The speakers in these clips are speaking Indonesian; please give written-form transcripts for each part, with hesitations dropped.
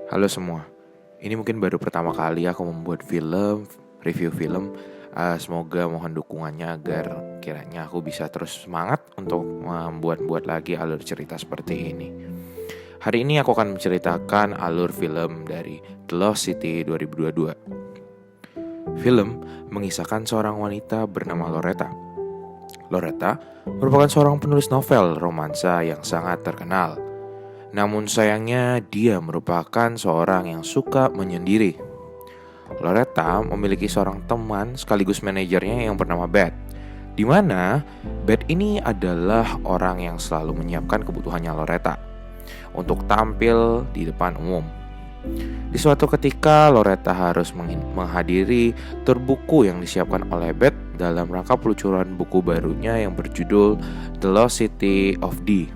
Halo semua, ini mungkin baru pertama kali aku membuat review film. Semoga mohon dukungannya agar kiranya aku bisa terus semangat untuk membuat lagi alur cerita seperti ini. Hari ini aku akan menceritakan alur film dari The Lost City 2022. Film mengisahkan seorang wanita bernama Loretta. Loretta merupakan seorang penulis novel romansa yang sangat terkenal. Namun sayangnya dia merupakan seorang yang suka menyendiri. Loretta memiliki seorang teman sekaligus manajernya yang bernama Beth, di mana Beth ini adalah orang yang selalu menyiapkan kebutuhannya Loretta untuk tampil di depan umum. Di suatu ketika Loretta harus menghadiri tur buku yang disiapkan oleh Beth dalam rangka peluncuran buku barunya yang berjudul The Lost City of D.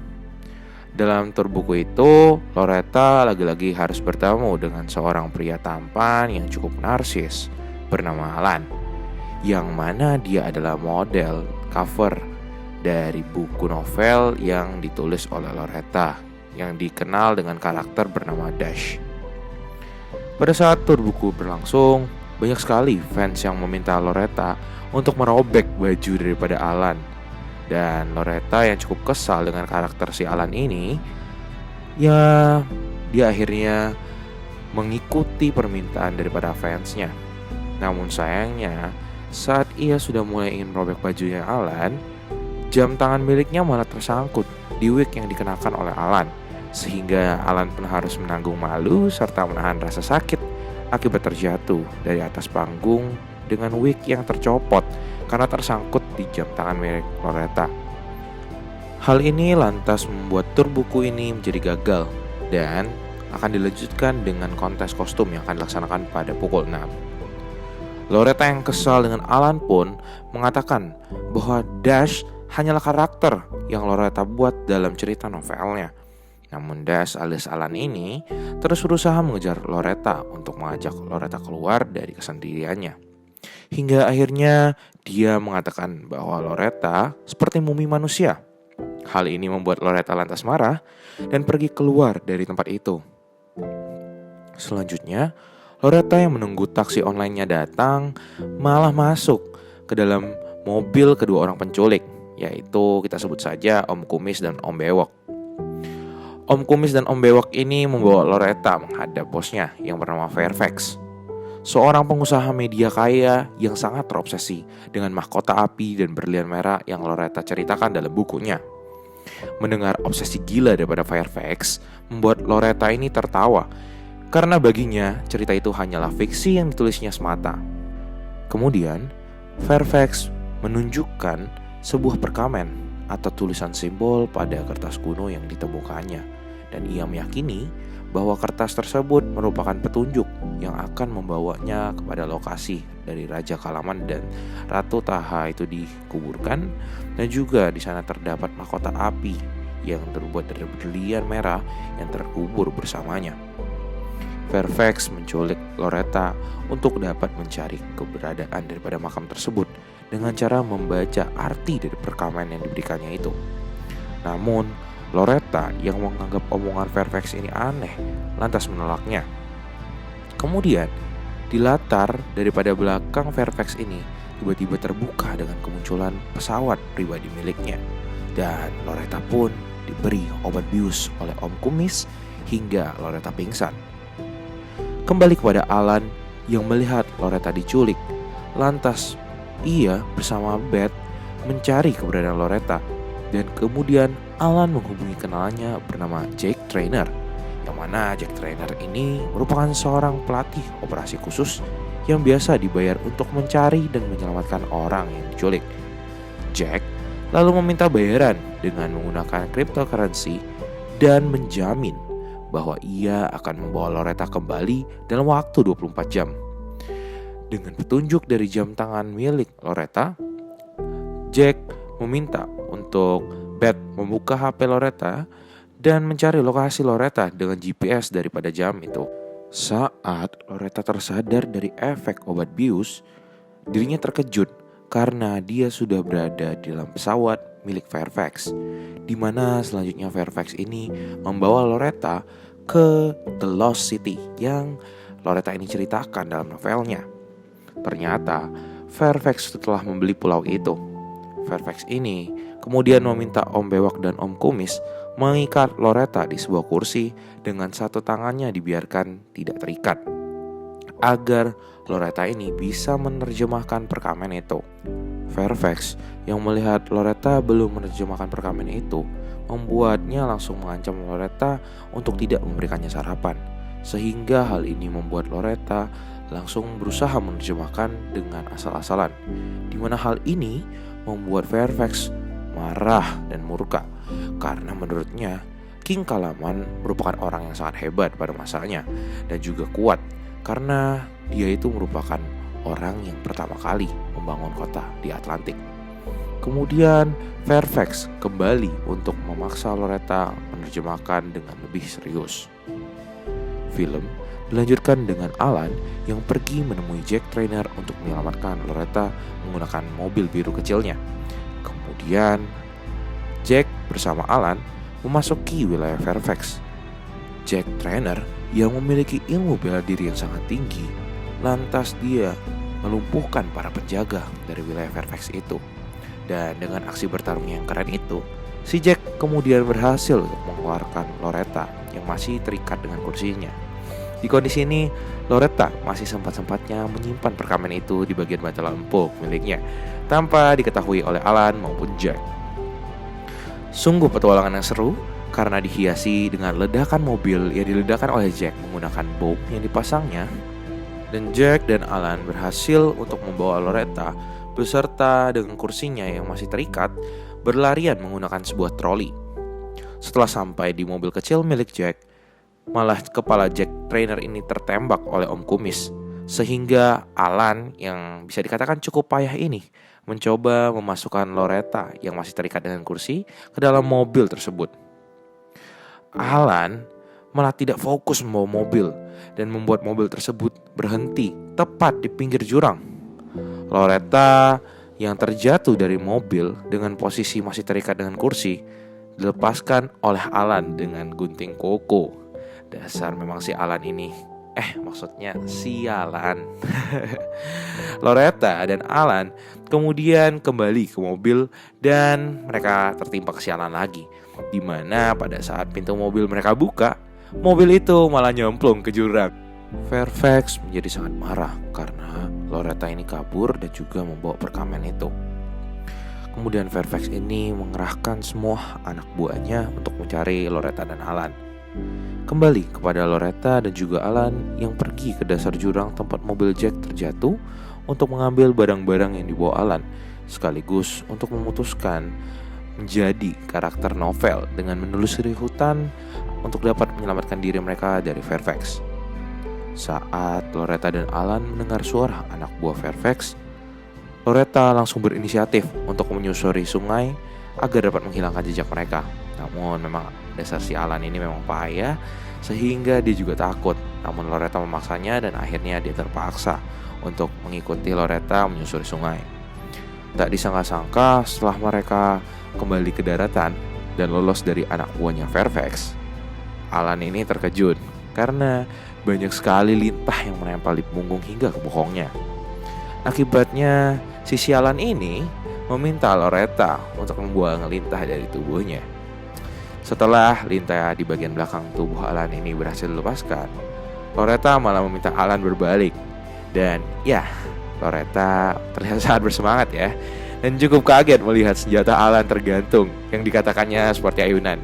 Dalam tur buku itu, Loretta lagi-lagi harus bertemu dengan seorang pria tampan yang cukup narsis bernama Alan, yang mana dia adalah model cover dari buku novel yang ditulis oleh Loretta, yang dikenal dengan karakter bernama Dash. Pada saat tur buku berlangsung, banyak sekali fans yang meminta Loretta untuk merobek baju daripada Alan. Dan Loretta yang cukup kesal dengan karakter si Alan ini, ya dia akhirnya mengikuti permintaan daripada fansnya. Namun sayangnya, saat ia sudah mulai ingin merobek bajunya Alan, jam tangan miliknya malah tersangkut di wig yang dikenakan oleh Alan, sehingga Alan pun harus menanggung malu serta menahan rasa sakit akibat terjatuh dari atas panggung dengan wig yang tercopot karena tersangkut di jam tangan milik Loretta. Hal ini lantas membuat tur buku ini menjadi gagal dan akan dilanjutkan dengan kontes kostum yang akan dilaksanakan pada pukul 6. Loretta yang kesal dengan Alan pun mengatakan bahwa Dash hanyalah karakter yang Loretta buat dalam cerita novelnya. Namun Dash alias Alan ini terus berusaha mengejar Loretta untuk mengajak Loretta keluar dari kesendiriannya. Hingga akhirnya dia mengatakan bahwa Loretta seperti mumi manusia. Hal ini membuat Loretta lantas marah dan pergi keluar dari tempat itu. Selanjutnya, Loretta yang menunggu taksi online-nya datang malah masuk ke dalam mobil kedua orang penculik, yaitu kita sebut saja Om Kumis dan Om Bewok. Om Kumis dan Om Bewok ini membawa Loretta menghadap bosnya yang bernama Fairfax, seorang pengusaha media kaya yang sangat terobsesi dengan mahkota api dan berlian merah yang Loretta ceritakan dalam bukunya. Mendengar obsesi gila daripada Fairfax membuat Loretta ini tertawa, karena baginya cerita itu hanyalah fiksi yang ditulisnya semata. Kemudian, Fairfax menunjukkan sebuah perkamen atau tulisan simbol pada kertas kuno yang ditemukannya, dan ia meyakini bahwa kertas tersebut merupakan petunjuk yang akan membawanya kepada lokasi dari Raja Kalaman dan Ratu Taha itu dikuburkan, dan juga di sana terdapat mahkota api yang terbuat dari berlian merah yang terkubur bersamanya. Fairfax menculik Loretta untuk dapat mencari keberadaan daripada makam tersebut dengan cara membaca arti dari perkamen yang diberikannya itu. Namun Loretta yang menganggap omongan Fairfax ini aneh lantas menolaknya. Kemudian di latar daripada belakang Fairfax ini tiba-tiba terbuka dengan kemunculan pesawat pribadi miliknya, dan Loretta pun diberi obat bius oleh Om Kumis hingga Loretta pingsan. Kembali kepada Alan yang melihat Loretta diculik, lantas ia bersama Beth mencari keberadaan Loretta. Dan kemudian Alan menghubungi kenalannya bernama Jack Trainer, yang mana Jack Trainer ini merupakan seorang pelatih operasi khusus yang biasa dibayar untuk mencari dan menyelamatkan orang yang diculik. Jack lalu meminta bayaran dengan menggunakan cryptocurrency dan menjamin bahwa ia akan membawa Loretta kembali dalam waktu 24 jam. Dengan petunjuk dari jam tangan milik Loretta, Jack meminta untuk Beth membuka HP Loretta dan mencari lokasi Loretta dengan GPS daripada jam itu. Saat Loretta tersadar dari efek obat bius, dirinya terkejut karena dia sudah berada di dalam pesawat milik Fairfax, di mana selanjutnya Fairfax ini membawa Loretta ke The Lost City yang Loretta ini ceritakan dalam novelnya. Ternyata Fairfax setelah membeli pulau itu, Fairfax ini kemudian meminta Om Bewok dan Om Kumis mengikat Loretta di sebuah kursi dengan satu tangannya dibiarkan tidak terikat, agar Loretta ini bisa menerjemahkan perkamen itu. Fairfax yang melihat Loretta belum menerjemahkan perkamen itu membuatnya langsung mengancam Loretta untuk tidak memberikannya sarapan, sehingga hal ini membuat Loretta langsung berusaha menerjemahkan dengan asal-asalan, di mana hal ini membuat Fairfax marah dan murka karena menurutnya King Kalaman merupakan orang yang sangat hebat pada masanya dan juga kuat karena dia itu merupakan orang yang pertama kali membangun kota di Atlantik. Kemudian Fairfax kembali untuk memaksa Loretta menerjemahkan dengan lebih serius. Film dilanjutkan dengan Alan yang pergi menemui Jack Trainer untuk menyelamatkan Loretta menggunakan mobil biru kecilnya. Kemudian Jack bersama Alan memasuki wilayah Fairfax. Jack Trainer yang memiliki ilmu bela diri yang sangat tinggi, lantas dia melumpuhkan para penjaga dari wilayah Fairfax itu. Dan dengan aksi bertarung yang keren itu, si Jack kemudian berhasil untuk mengeluarkan Loretta yang masih terikat dengan kursinya. Di kondisi ini, Loretta masih sempat-sempatnya menyimpan perkamen itu di bagian baterai empuk miliknya, tanpa diketahui oleh Alan maupun Jack. Sungguh petualangan yang seru karena dihiasi dengan ledakan mobil yang diledakkan oleh Jack menggunakan bom yang dipasangnya. Dan Jack dan Alan berhasil untuk membawa Loretta beserta dengan kursinya yang masih terikat berlarian menggunakan sebuah troli. Setelah sampai di mobil kecil milik Jack, malah kepala Jack Trainer ini tertembak oleh Om Kumis, sehingga Alan yang bisa dikatakan cukup payah ini mencoba memasukkan Loretta yang masih terikat dengan kursi ke dalam mobil tersebut. Alan malah tidak fokus membawa mobil dan membuat mobil tersebut berhenti tepat di pinggir jurang. Loretta yang terjatuh dari mobil dengan posisi masih terikat dengan kursi dilepaskan oleh Alan dengan gunting koko. Dasar memang si Alan ini maksudnya sialan. Loretta dan Alan kemudian kembali ke mobil dan mereka tertimpa kesialan lagi, di mana pada saat pintu mobil mereka buka, mobil itu malah nyemplung ke jurang. Fairfax menjadi sangat marah karena Loretta ini kabur dan juga membawa perkamen itu. Kemudian Fairfax ini mengerahkan semua anak buahnya untuk mencari Loretta dan Alan. Kembali kepada Loretta dan juga Alan yang pergi ke dasar jurang tempat mobil Jack terjatuh untuk mengambil barang-barang yang dibawa Alan, sekaligus untuk memutuskan menjadi karakter novel dengan menelusuri hutan untuk dapat menyelamatkan diri mereka dari Fairfax. Saat Loretta dan Alan mendengar suara anak buah Fairfax, Loretta langsung berinisiatif untuk menyusuri sungai agar dapat menghilangkan jejak mereka. Namun memang dasar si Alan ini memang payah, sehingga dia juga takut. Namun Loretta memaksanya dan akhirnya dia terpaksa untuk mengikuti Loretta menyusuri sungai. Tak disangka-sangka setelah mereka kembali ke daratan dan lolos dari anak buahnya Fairfax, Alan ini terkejut karena banyak sekali lintah yang menempel di punggung hingga ke bokongnya. Akibatnya si sialan ini meminta Loretta untuk membuang lintah dari tubuhnya. Setelah lintah di bagian belakang tubuh Alan ini berhasil dilepaskan, Loretta malah meminta Alan berbalik. Dan ya, Loretta terlihat sangat bersemangat ya, dan cukup kaget melihat senjata Alan tergantung yang dikatakannya seperti ayunan.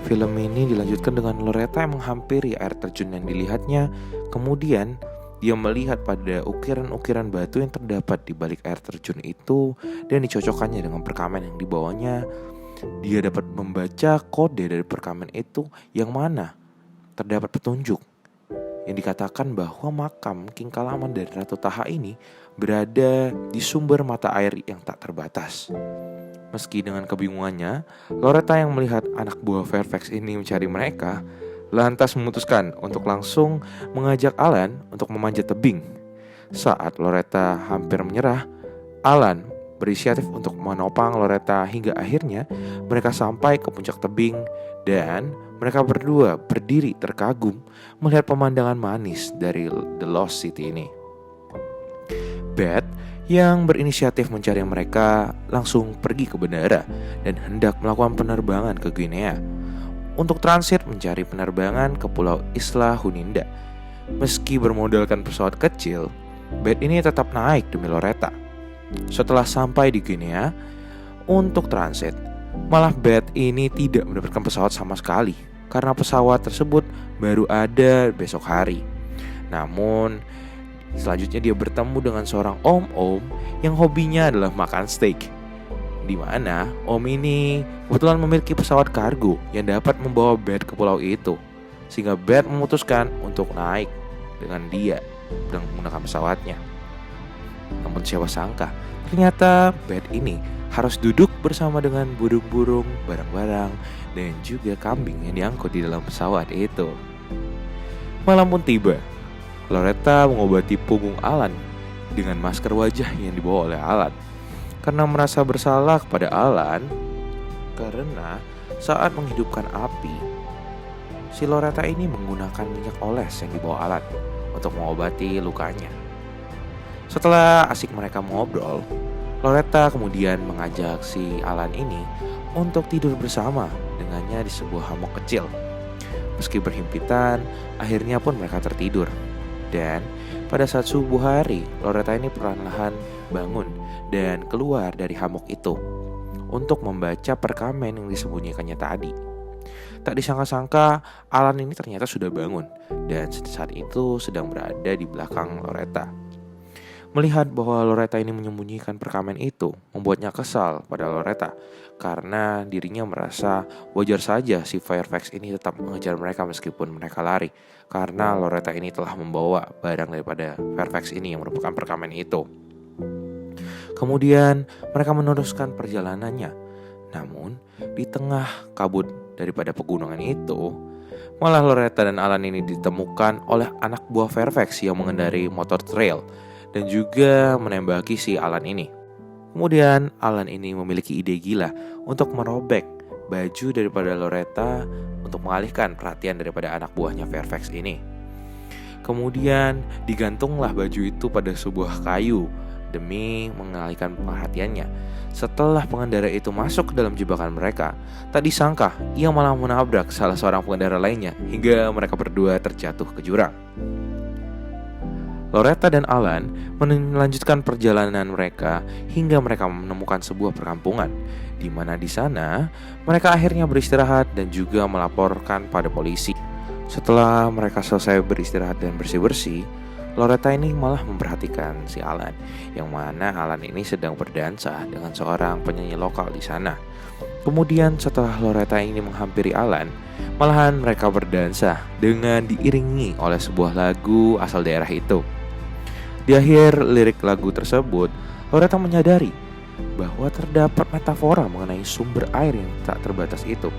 Film ini dilanjutkan dengan Loretta yang menghampiri air terjun yang dilihatnya. Kemudian dia melihat pada ukiran-ukiran batu yang terdapat di balik air terjun itu dan dicocokkannya dengan perkamen yang dibawanya. Dia dapat membaca kode dari perkamen itu yang mana terdapat petunjuk yang dikatakan bahwa makam King Kalaman dari Ratu Taha ini berada di sumber mata air yang tak terbatas. Meski dengan kebingungannya, Loretta yang melihat anak buah Fairfax ini mencari mereka, lantas memutuskan untuk langsung mengajak Alan untuk memanjat tebing. Saat Loretta hampir menyerah, Alan berinisiatif untuk menopang Loretta hingga akhirnya mereka sampai ke puncak tebing dan mereka berdua berdiri terkagum melihat pemandangan manis dari The Lost City ini. Beth yang berinisiatif mencari mereka langsung pergi ke bandara dan hendak melakukan penerbangan ke Guinea untuk transit mencari penerbangan ke Pulau Isla Huninda. Meski bermodalkan pesawat kecil, Beth ini tetap naik demi Loretta. Setelah sampai di Guinea untuk transit, malah Beth ini tidak mendapatkan pesawat sama sekali karena pesawat tersebut baru ada besok hari. Namun selanjutnya dia bertemu dengan seorang om-om yang hobinya adalah makan steak, di mana om ini kebetulan memiliki pesawat kargo yang dapat membawa Beth ke pulau itu, sehingga Beth memutuskan untuk naik dengan dia dan menggunakan pesawatnya. Namun siapa sangka ternyata Beth ini harus duduk bersama dengan burung-burung, barang-barang, dan juga kambing yang diangkut di dalam pesawat itu. Malam pun tiba. Loretta mengobati punggung Alan dengan masker wajah yang dibawa oleh Alan karena merasa bersalah kepada Alan karena saat menghidupkan api, si Loretta ini menggunakan minyak oles yang dibawa Alan untuk mengobati lukanya. Setelah asik mereka mengobrol, Loretta kemudian mengajak si Alan ini untuk tidur bersama dengannya di sebuah hammock kecil. Meski berhimpitan, akhirnya pun mereka tertidur. Dan pada saat subuh hari, Loretta ini perlahan-lahan bangun dan keluar dari hammock itu untuk membaca perkamen yang disembunyikannya tadi. Tak disangka-sangka, Alan ini ternyata sudah bangun dan saat itu sedang berada di belakang Loretta. Melihat bahwa Loretta ini menyembunyikan perkamen itu membuatnya kesal pada Loretta karena dirinya merasa wajar saja si Fairfax ini tetap mengejar mereka meskipun mereka lari karena Loretta ini telah membawa barang daripada Fairfax ini yang merupakan perkamen itu. Kemudian mereka meneruskan perjalanannya. Namun di tengah kabut daripada pegunungan itu, malah Loretta dan Alan ini ditemukan oleh anak buah Fairfax yang mengendarai motor trail dan juga menembaki si Alan ini. Kemudian Alan ini memiliki ide gila untuk merobek baju daripada Loretta untuk mengalihkan perhatian daripada anak buahnya Fairfax ini. Kemudian digantunglah baju itu pada sebuah kayu demi mengalihkan perhatiannya. Setelah pengendara itu masuk ke dalam jebakan mereka, tak disangka ia malah menabrak salah seorang pengendara lainnya hingga mereka berdua terjatuh ke jurang. Loretta dan Alan melanjutkan perjalanan mereka hingga mereka menemukan sebuah perkampungan, di mana di sana mereka akhirnya beristirahat dan juga melaporkan pada polisi. Setelah mereka selesai beristirahat dan bersih-bersih, Loretta ini malah memperhatikan si Alan, yang mana Alan ini sedang berdansa dengan seorang penyanyi lokal di sana. Kemudian setelah Loretta ini menghampiri Alan, malahan mereka berdansa dengan diiringi oleh sebuah lagu asal daerah itu. Di akhir lirik lagu tersebut, Loretta menyadari bahwa terdapat metafora mengenai sumber air yang tak terbatas itu,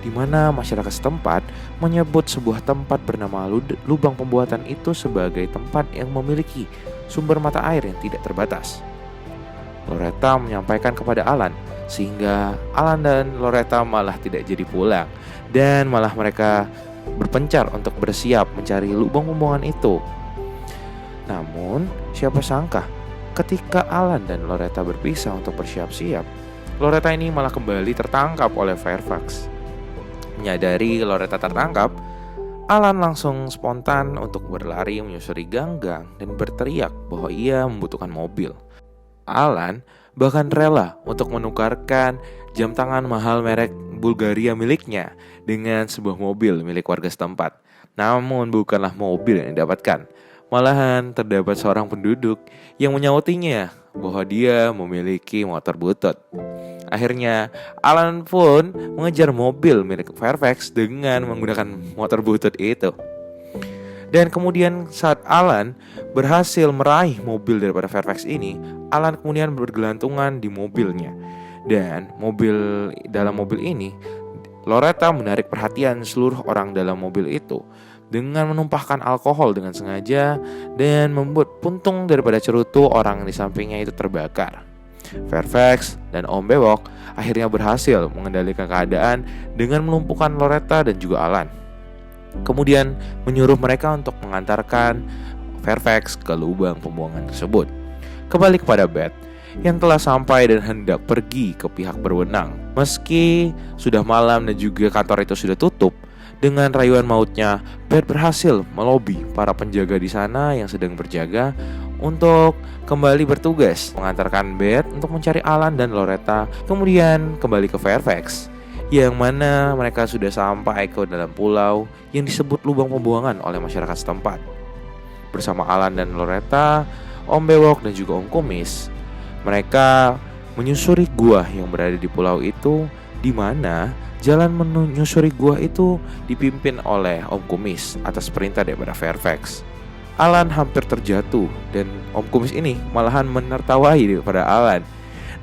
di mana masyarakat setempat menyebut sebuah tempat bernama lubang pembuatan itu sebagai tempat yang memiliki sumber mata air yang tidak terbatas. Loretta menyampaikan kepada Alan, sehingga Alan dan Loretta malah tidak jadi pulang, dan malah mereka berpencar untuk bersiap mencari lubang pembuangan itu. Namun, siapa sangka ketika Alan dan Loretta berpisah untuk bersiap-siap, Loretta ini malah kembali tertangkap oleh Fairfax. Menyadari Loretta tertangkap, Alan langsung spontan untuk berlari menyusuri gang-gang dan berteriak bahwa ia membutuhkan mobil. Alan bahkan rela untuk menukarkan jam tangan mahal merek Bulgaria miliknya dengan sebuah mobil milik warga setempat. Namun bukanlah mobil yang didapatkan. Malahan terdapat seorang penduduk yang menyautinya bahwa dia memiliki motor butut. Akhirnya Alan pun mengejar mobil milik Fairfax dengan menggunakan motor butut itu. Dan kemudian saat Alan berhasil meraih mobil daripada Fairfax ini, Alan kemudian bergelantungan di mobilnya. Dan dalam mobil ini, Loretta menarik perhatian seluruh orang dalam mobil itu dengan menumpahkan alkohol dengan sengaja dan membuat puntung daripada cerutu orang di sampingnya itu terbakar. Fairfax dan Om Bewok akhirnya berhasil mengendalikan keadaan dengan melumpuhkan Loretta dan juga Alan. Kemudian menyuruh mereka untuk mengantarkan Fairfax ke lubang pembuangan tersebut. Kembali kepada Beth yang telah sampai dan hendak pergi ke pihak berwenang. Meski sudah malam dan juga kantor itu sudah tutup, dengan rayuan mautnya, Beth berhasil melobi para penjaga di sana yang sedang berjaga untuk kembali bertugas mengantarkan Beth untuk mencari Alan dan Loretta, kemudian kembali ke Fairfax, yang mana mereka sudah sampai ke dalam pulau yang disebut lubang pembuangan oleh masyarakat setempat. Bersama Alan dan Loretta, Om Bewok dan juga Om Kumis, mereka menyusuri gua yang berada di pulau itu, di mana jalan menyusuri gua itu dipimpin oleh Om Kumis atas perintah daripada Fairfax. Alan hampir terjatuh dan Om Kumis ini malahan menertawai daripada Alan.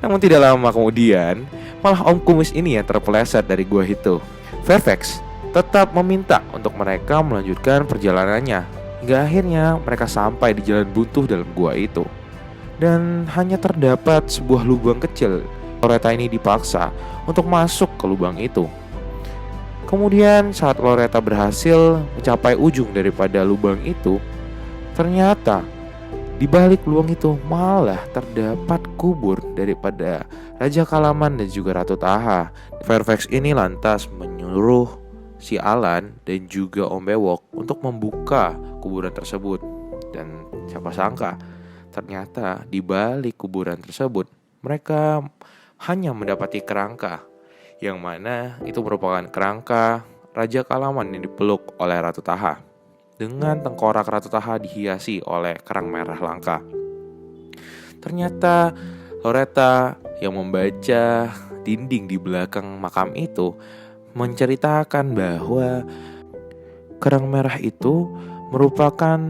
Namun tidak lama kemudian, malah Om Kumis ini yang terpeleset dari gua itu. Fairfax tetap meminta untuk mereka melanjutkan perjalanannya, hingga akhirnya mereka sampai di jalan buntu dalam gua itu. Dan hanya terdapat sebuah lubang kecil. Loretta ini dipaksa untuk masuk ke lubang itu. Kemudian saat Loretta berhasil mencapai ujung daripada lubang itu, ternyata di balik lubang itu malah terdapat kubur daripada Raja Kalaman dan juga Ratu Taha. Fairfax ini lantas menyuruh si Alan dan juga Om Bewok untuk membuka kuburan tersebut. Dan siapa sangka ternyata di balik kuburan tersebut mereka hanya mendapati kerangka, yang mana itu merupakan kerangka Raja Kalaman yang dipeluk oleh Ratu Taha, dengan tengkorak Ratu Taha dihiasi oleh kerang merah langka. Ternyata Loretta yang membaca dinding di belakang makam itu menceritakan bahwa kerang merah itu merupakan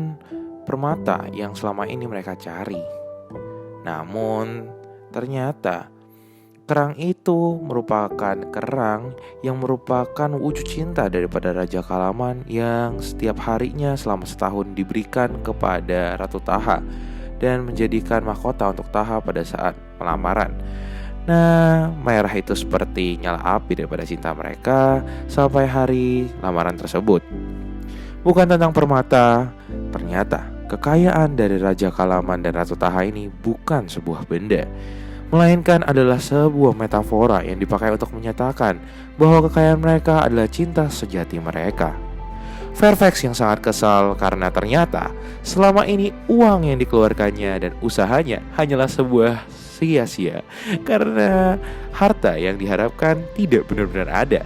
permata yang selama ini mereka cari. Namun ternyata kerang itu merupakan kerang yang merupakan wujud cinta daripada Raja Kalaman yang setiap harinya selama setahun diberikan kepada Ratu Taha dan menjadikan mahkota untuk Taha pada saat pelamaran. Nah, merah itu seperti nyala api daripada cinta mereka sampai hari lamaran tersebut. Bukan tentang permata, ternyata kekayaan dari Raja Kalaman dan Ratu Taha ini bukan sebuah benda, melainkan adalah sebuah metafora yang dipakai untuk menyatakan bahwa kekayaan mereka adalah cinta sejati mereka. Fairfax yang sangat kesal karena ternyata selama ini uang yang dikeluarkannya dan usahanya hanyalah sebuah sia-sia karena harta yang diharapkan tidak benar-benar ada.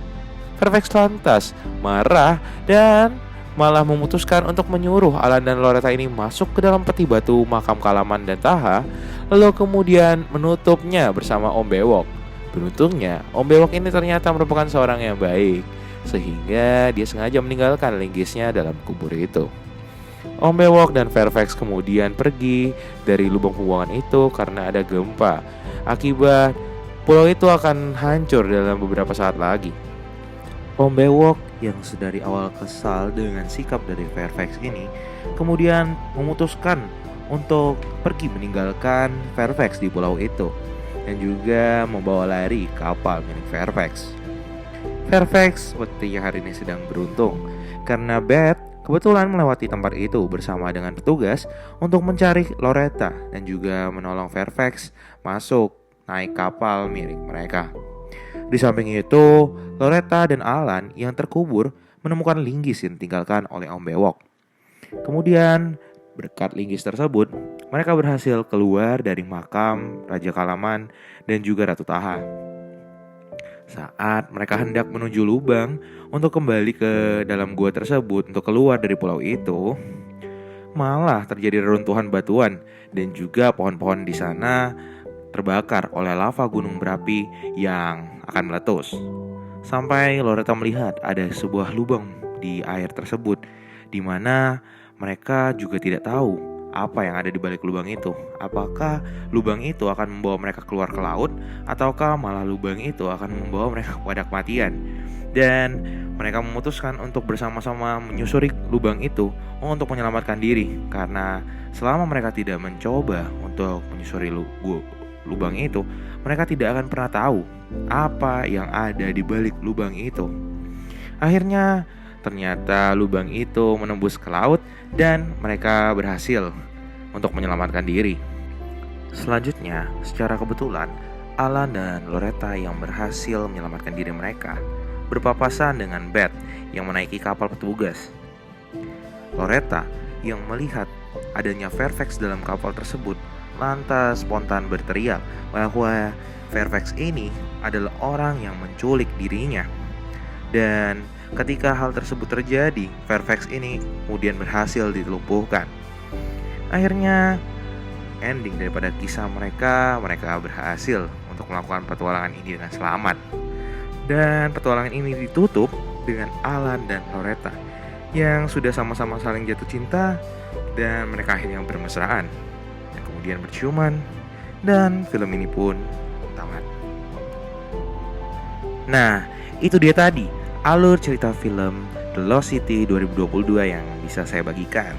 Fairfax lantas marah dan malah memutuskan untuk menyuruh Alan dan Loretta ini masuk ke dalam peti batu makam Kalaman dan Taha, lalu kemudian menutupnya bersama Om Bewok. Beruntungnya Om Bewok ini ternyata merupakan seorang yang baik, sehingga dia sengaja meninggalkan linggisnya dalam kubur itu. Om Bewok dan Fairfax kemudian pergi dari lubang pembuangan itu karena ada gempa. Akibat pulau itu akan hancur dalam beberapa saat lagi. Om Bewok yang sedari awal kesal dengan sikap dari Fairfax ini kemudian memutuskan untuk pergi meninggalkan Fairfax di pulau itu dan juga membawa lari kapal milik Fairfax. Fairfax sepertinya hari ini sedang beruntung karena Beth kebetulan melewati tempat itu bersama dengan petugas untuk mencari Loretta dan juga menolong Fairfax masuk naik kapal milik mereka. Di samping itu, Loretta dan Alan yang terkubur menemukan linggis yang ditinggalkan oleh Om Bewok. Kemudian, berkat linggis tersebut, mereka berhasil keluar dari makam Raja Kalaman dan juga Ratu Taha. Saat mereka hendak menuju lubang untuk kembali ke dalam gua tersebut untuk keluar dari pulau itu, malah terjadi reruntuhan batuan dan juga pohon-pohon di sana terbakar oleh lava gunung berapi yang akan meletus. Sampai Loretta melihat ada sebuah lubang di air tersebut, di mana mereka juga tidak tahu apa yang ada di balik lubang itu. Apakah lubang itu akan membawa mereka keluar ke laut, ataukah malah lubang itu akan membawa mereka kepada kematian. Dan mereka memutuskan untuk bersama-sama menyusuri lubang itu untuk menyelamatkan diri, karena selama mereka tidak mencoba untuk menyusuri lubang itu, mereka tidak akan pernah tahu apa yang ada di balik lubang itu. Akhirnya, ternyata lubang itu menembus ke laut dan mereka berhasil untuk menyelamatkan diri. Selanjutnya, secara kebetulan, Alan dan Loretta yang berhasil menyelamatkan diri mereka berpapasan dengan Beth yang menaiki kapal petugas. Loretta yang melihat adanya Fairfax dalam kapal tersebut lantas spontan berteriak bahwa Fairfax ini adalah orang yang menculik dirinya. Dan ketika hal tersebut terjadi, Fairfax ini kemudian berhasil dilumpuhkan. Akhirnya, ending daripada kisah mereka berhasil untuk melakukan petualangan ini dengan selamat. Dan petualangan ini ditutup dengan Alan dan Loretta yang sudah sama-sama saling jatuh cinta dan mereka akhirnya bermesraan dan kemudian berciuman, dan film ini pun tamat. Nah, itu dia tadi alur cerita film The Lost City 2022 yang bisa saya bagikan.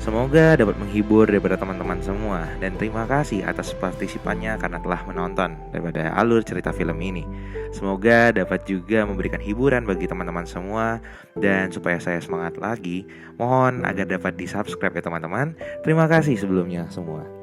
Semoga dapat menghibur daripada teman-teman semua. Dan terima kasih atas partisipannya karena telah menonton daripada alur cerita film ini. Semoga dapat juga memberikan hiburan bagi teman-teman semua. Dan supaya saya semangat lagi, mohon agar dapat di subscribe ya teman-teman. Terima kasih sebelumnya semua.